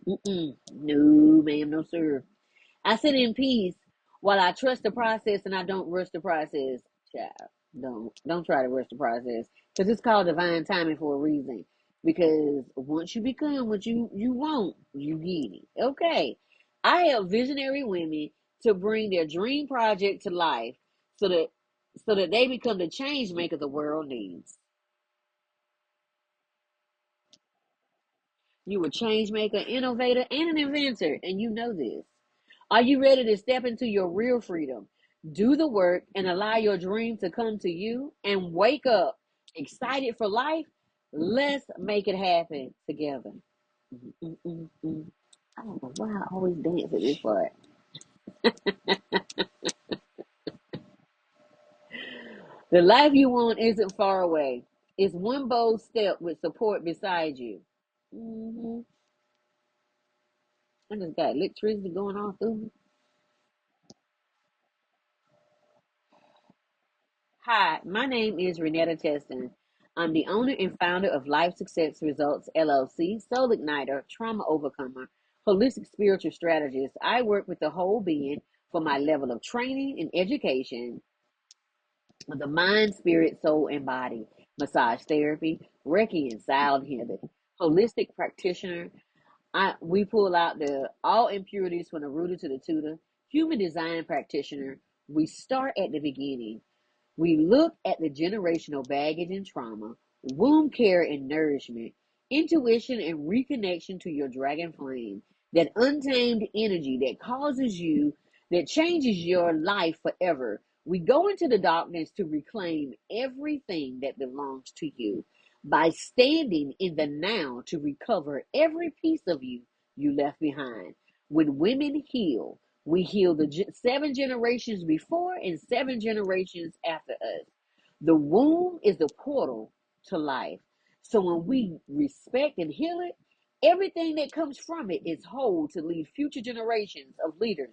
No, ma'am, no, sir. I sit in peace while I trust the process and I don't rush the process. Child, don't try to rush the process because it's called divine timing for a reason. Because once you become what you want, you get it. Okay, I help visionary women to bring their dream project to life so that they become the change maker the world needs. You a change maker, innovator, and an inventor, and you know this. Are you ready to step into your real freedom? Do the work and allow your dream to come to you and wake up excited for life. Let's make it happen together. Mm. I don't know why I always dance at this part. The life you want isn't far away. It's one bold step with support beside you. hmm I just got electricity going on through me. Hi, my name is Renetta Teston. I'm the owner and founder of Life Success Results LLC, Soul Igniter, Trauma Overcomer, Holistic spiritual strategist. I work with the whole being for my level of training and education of the mind, spirit, soul, and body. Massage therapy, Reiki, and sound healing. Holistic practitioner. We pull out the all impurities from the rooter to the tutor. Human design practitioner. We start at the beginning. We look at the generational baggage and trauma, womb care and nourishment, intuition and reconnection to your dragon flame, that untamed energy that causes you, that changes your life forever. We go into the darkness to reclaim everything that belongs to you by standing in the now to recover every piece of you you left behind. When women heal, we heal the 7 generations before and 7 generations after us. The womb is the portal to life. So when we respect and heal it, everything that comes from it is whole to lead future generations of leaders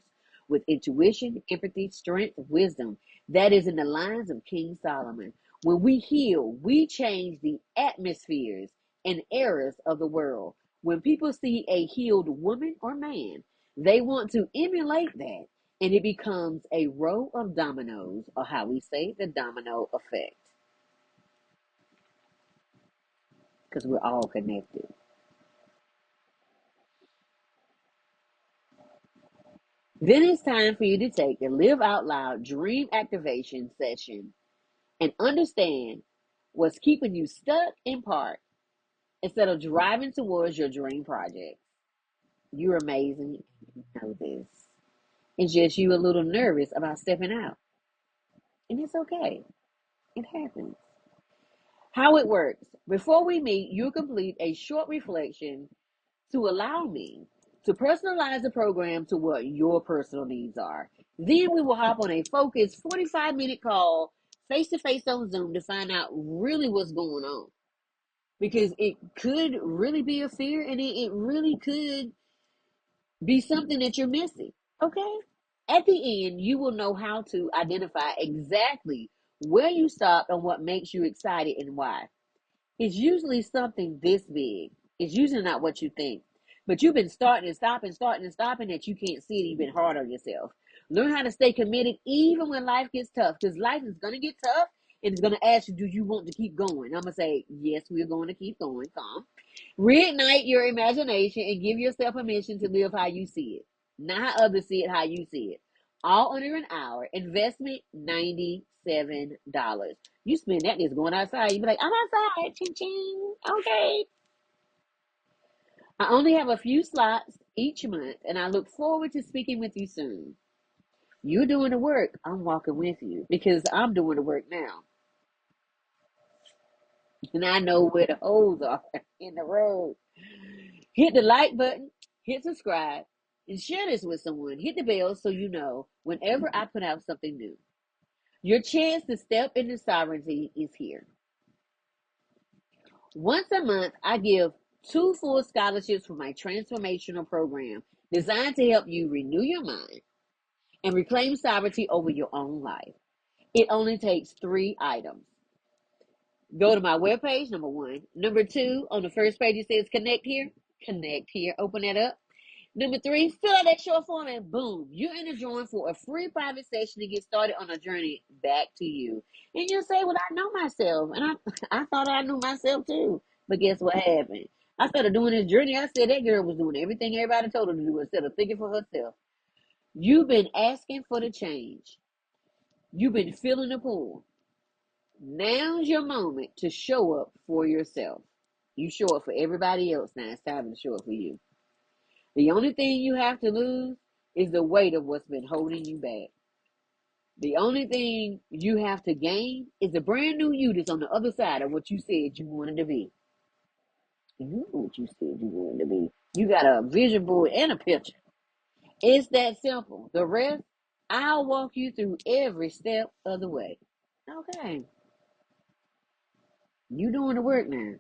with intuition, empathy, strength, wisdom. That is in the lines of King Solomon. When we heal, we change the atmospheres and eras of the world. When people see a healed woman or man, they want to emulate that, and it becomes a row of dominoes, or how we say the domino effect, because we're all connected. Then it's time for you to take the Live Out Loud Dream Activation session and understand what's keeping you stuck in park instead of driving towards your dream project. You're amazing. You know this. It's just you a little nervous about stepping out. And it's okay. It happens. How it works. Before we meet, you complete a short reflection to allow me to personalize the program to what your personal needs are. Then we will hop on a focused 45-minute call face to face on Zoom to find out really what's going on. Because it could really be a fear and it really could be something that you're missing. Okay? At the end, you will know how to identify exactly where you stopped and what makes you excited and why. It's usually something this big. It's usually not what you think. But you've been starting and stopping that you can't see it. You've been hard on yourself. Learn how to stay committed even when life gets tough. Because life is going to get tough and it's going to ask you, do you want to keep going? I'm going to say, yes, we're going to keep going. Calm. Reignite your imagination and give yourself permission to live how you see it. Not how others see it, how you see it. All under an hour. Investment $97. You spend that just going outside. You be like, I'm outside. Ching ching. Okay. I only have a few slots each month, and I look forward to speaking with you soon. You're doing the work. I'm walking with you because I'm doing the work now. And I know where the holes are in the road. Hit the like button, hit subscribe, and share this with someone. Hit the bell so you know whenever I put out something new. Your chance to step into sovereignty is here. Once a month, I give 2 full scholarships for my transformational program designed to help you renew your mind and reclaim sovereignty over your own life. It only takes 3 items. Go to my webpage, number one. Number two, on the first page, it says connect here. Connect here. Open that up. Number three, fill out that short form and boom, you're in a join for a free private session to get started on a journey back to you. And you'll say, well, I know myself. And I thought I knew myself too. But guess what happened? I started doing this journey. I said that girl was doing everything everybody told her to do instead of thinking for herself. You've been asking for the change. You've been feeling the pull. Now's your moment to show up for yourself. You show up for everybody else now. It's time to show up for you. The only thing you have to lose is the weight of what's been holding you back. The only thing you have to gain is a brand new you that's on the other side of what you said you wanted to be. You know what you said you wanted to be. You got a vision board and a picture. It's that simple. The rest, I'll walk you through every step of the way. Okay. You doing the work now.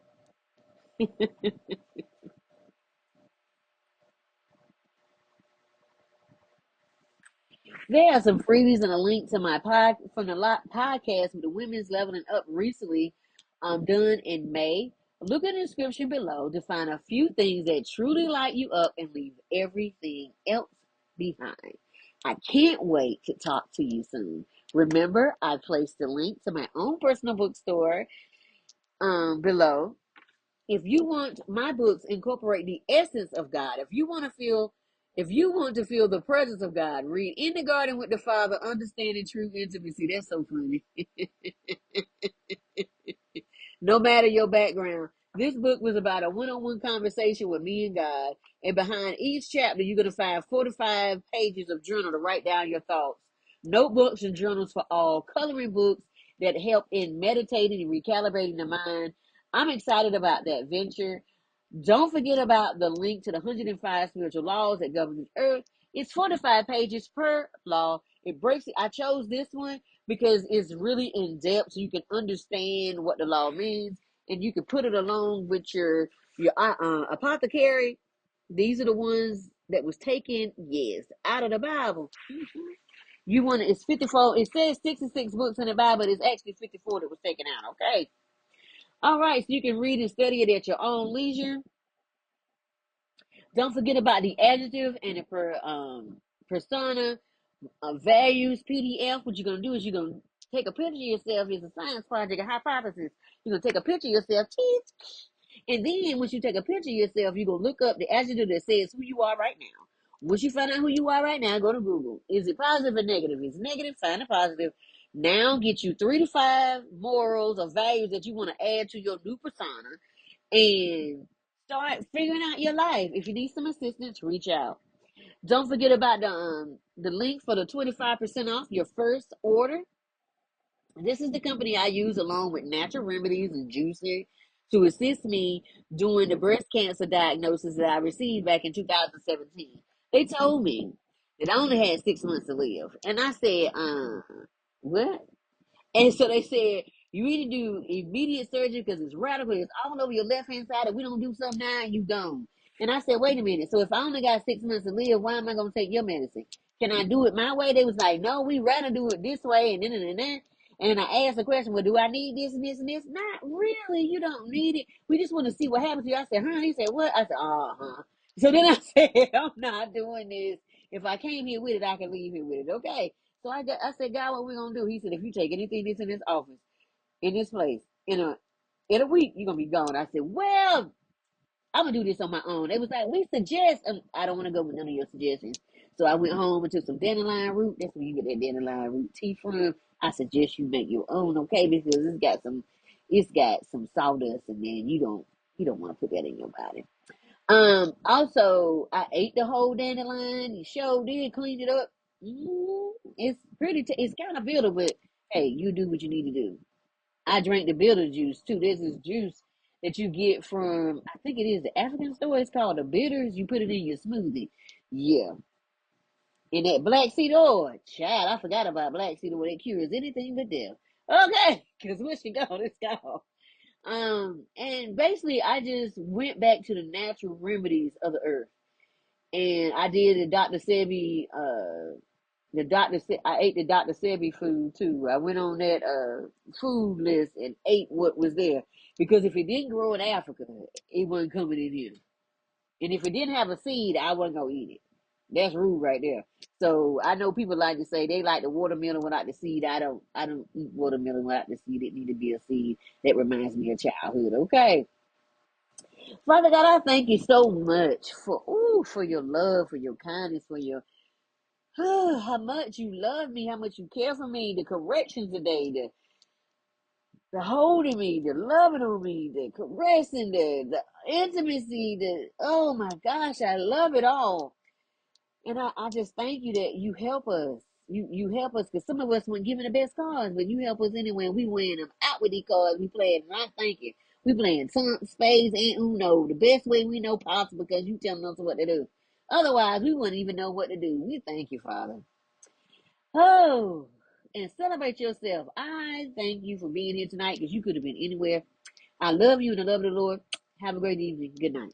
There are some freebies and a link to my podcast with the women's leveling up recently done in May. Look at the description below to find a few things that truly light you up and leave everything else behind. I can't wait to talk to you soon. Remember, I placed a link to my own personal bookstore below. If you want my books incorporate the essence of God, if you want to feel the presence of God, read In the Garden with the Father, Understanding True Intimacy. That's so funny. No matter your background, this book was about a one-on-one conversation with me and God. And behind each chapter, you're going to find 45 pages of journal to write down your thoughts. Notebooks and journals for all, coloring books that help in meditating and recalibrating the mind. I'm excited about that venture. Don't forget about the link to the 105 spiritual laws that govern the earth. It's 45 pages per law. It breaks it. I chose this one because it's really in depth, so you can understand what the law means, and you can put it along with your apothecary. These are the ones that was taken, yes, out of the Bible. You want it's 54. It says 66 books in the Bible, but it's actually 54 that was taken out. Okay. All right, so you can read and study it at your own leisure. Don't forget about the adjective and the persona values PDF. What you're gonna do is you're gonna take a picture of yourself. It's a science project, a hypothesis. You're gonna take a picture of yourself, and then once you take a picture of yourself, you're gonna look up the adjective that says who you are right now. Once you find out who you are right now, go to Google. Is it positive or negative? If it's negative, find a positive. Now get you 3 to 5 morals or values that you want to add to your new persona, and start figuring out your life. If you need some assistance, reach out. Don't forget about the link for the 25% off your first order. This is the company I use along with Natural Remedies and Juicy to assist me doing the breast cancer diagnosis that I received back in 2017. They told me that I only had 6 months to live. And I said, what? And so they said, you either do immediate surgery because it's radical, it's all over your left hand side. If we don't do something now, you gone. And I said, wait a minute. So if I only got 6 months to live, why am I going to take your medicine? Can I do it my way? They was like, no, we rather do it this way and then and then. And then I asked the question, well, do I need this and this and this? Not really. You don't need it. We just want to see what happens to you. I said, huh? He said, what? I said, uh-huh. So then I said, I'm not doing this. If I came here with it, I can leave here with it. Okay. So I said, God, what we gonna do? He said, if you take anything that's in this office, in this place, in a week, you're gonna be gone. I said, well, I'm gonna do this on my own. They was like, we suggest. I don't want to go with none of your suggestions. So I went home and took some dandelion root. That's where you get that dandelion root tea from. I suggest you make your own, okay? Because it's got some sawdust, and then you don't want to put that in your body. Also, I ate the whole dandelion. You sure did, cleaned it up. It's it's kind of bitter, but hey, you do what you need to do. I drank the bitter juice too. This is juice that you get from, I think it is the African store. It's called the bitters. You put it in your smoothie. Yeah. And that black seed oil, child, I forgot about black seed oil. It cures anything but death. Okay, because once you go, it's gone. And basically, I just went back to the natural remedies of the earth, and I did the Dr. Sebi, I ate the Dr. Sebi food too. I went on that food list and ate what was there, because if it didn't grow in Africa, it wasn't coming in here, and if it didn't have a seed, I wasn't gonna eat it. That's rude right there. So I know people like to say they like the watermelon without the seed. I don't. I don't eat watermelon without the seed. It need to be a seed that reminds me of childhood. Okay. Father God, I thank you so much for your love, for your kindness, for your how much you love me, how much you care for me, the correction today, the holding me, the loving on me, the caressing, the intimacy, the oh my gosh, I love it all. And I just thank you that you help us. You help us, because some of us weren't given the best cards, but you help us anyway. And we wearing them out with these cards. We playing, and I thank you. We playing trump, spades, and Uno the best way we know possible, because you telling us what to do. Otherwise, we wouldn't even know what to do. We thank you, Father. Oh, and celebrate yourself. I thank you for being here tonight, because you could have been anywhere. I love you and I love the Lord. Have a great evening. Good night.